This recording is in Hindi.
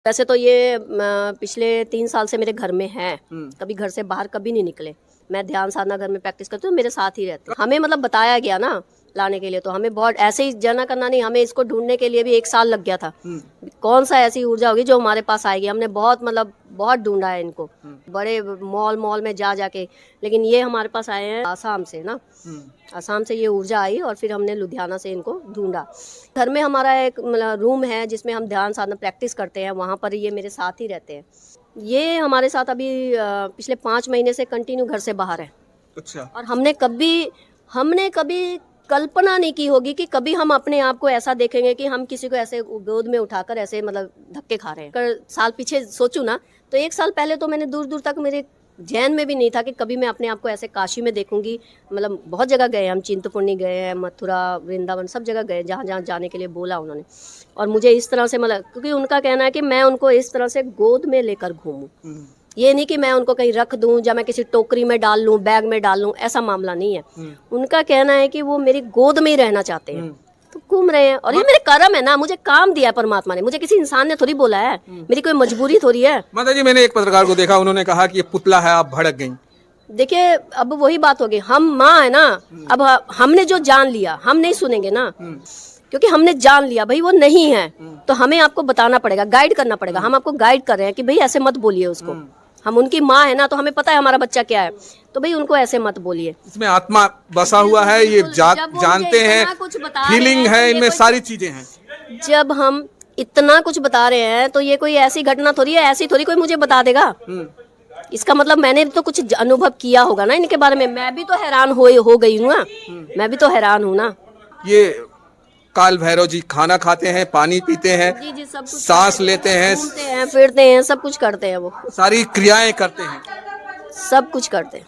वैसे तो ये पिछले 3 साल से मेरे घर में है, कभी घर से बाहर कभी नहीं निकले। मैं ध्यान साधना घर में प्रैक्टिस करती हूँ, मेरे साथ ही रहते हैं। हमें मतलब बताया गया ना लाने के लिए, तो हमें बहुत ऐसे ही जना करना नहीं, हमें इसको ढूंढने के लिए भी 1 साल लग गया था। कौन सा ऐसी ऊर्जा होगी जो हमारे पास आएगी। हमने बहुत मतलब बहुत ढूंढा है इनको, बड़े मॉल में जा जाके, लेकिन ये हमारे पास आए हैं आसाम से ना। आसाम से ये ऊर्जा आई और फिर हमने लुधियाना से इनको ढूंढा। घर में हमारा एक मतलब रूम है जिसमें हम ध्यान साधना प्रैक्टिस करते हैं, वहाँ पर ये मेरे साथ ही रहते हैं। ये हमारे साथ अभी पिछले 5 महीने से कंटिन्यू घर से बाहर है। अच्छा। और हमने कभी कल्पना नहीं की होगी कि कभी हम अपने आप को ऐसा देखेंगे कि हम किसी को ऐसे गोद में उठाकर ऐसे मतलब धक्के खा रहे हैं। अगर साल पीछे सोचूं ना, तो 1 साल पहले तो मैंने दूर दूर तक मेरे ध्यान में भी नहीं था कि कभी मैं अपने आप को ऐसे काशी में देखूंगी। मतलब बहुत जगह गए हम, चिंतपूर्णी गए हैं, मथुरा, वृंदावन, सब जगह गए जहाँ जहाँ जाने के लिए बोला उन्होंने। और मुझे इस तरह से मतलब, क्योंकि उनका कहना है कि मैं उनको इस तरह से गोद में लेकर घूमूं, ये नहीं कि मैं उनको कहीं रख दूं या मैं किसी टोकरी में डाल लूं, बैग में डाल लूं, ऐसा मामला नहीं है। उनका कहना है कि वो मेरी गोद में ही रहना चाहते हैं, तो घूम रहे हैं। और ये मेरे कर्म है ना, मुझे काम दिया है परमात्मा ने, मुझे किसी इंसान ने थोड़ी बोला है, मेरी कोई मजबूरी थोड़ी है। माता जी, मैंने एक पत्रकार को देखा, उन्होंने कहा कि ये पुतला है, आप भड़क गई। देखिए, अब वही बात होगी, हम माँ है ना, अब हमने जो जान लिया हम नहीं सुनेंगे ना, क्योंकि हमने जान लिया भाई वो नहीं है, तो हमें आपको बताना पड़ेगा, गाइड करना पड़ेगा। हम आपको गाइड कर रहे हैं कि भाई ऐसे मत बोलिए उसको। हम उनकी माँ है ना, तो हमें पता है हमारा बच्चा क्या है, तो भाई उनको ऐसे मत बोलिए। इसमें आत्मा बसा हुआ है, ये जानते हैं, फीलिंग है, इनमें सारी चीजें हैं। जब हम इतना कुछ बता रहे हैं तो ये कोई ऐसी घटना थोड़ी है, ऐसी थोड़ी कोई मुझे बता देगा। इसका मतलब मैंने तो कुछ अनुभव किया होगा ना इनके बारे में। मैं भी तो हैरान हो गई हूँ ना, मैं भी तो हैरान हूँ ना। ये काल भैरव जी खाना खाते हैं, पानी पीते हैं, जी सब कुछ सांस लेते हैं, घूमते हैं, फिरते हैं, सब कुछ करते हैं, वो सारी क्रियाएं करते हैं, सब कुछ करते हैं।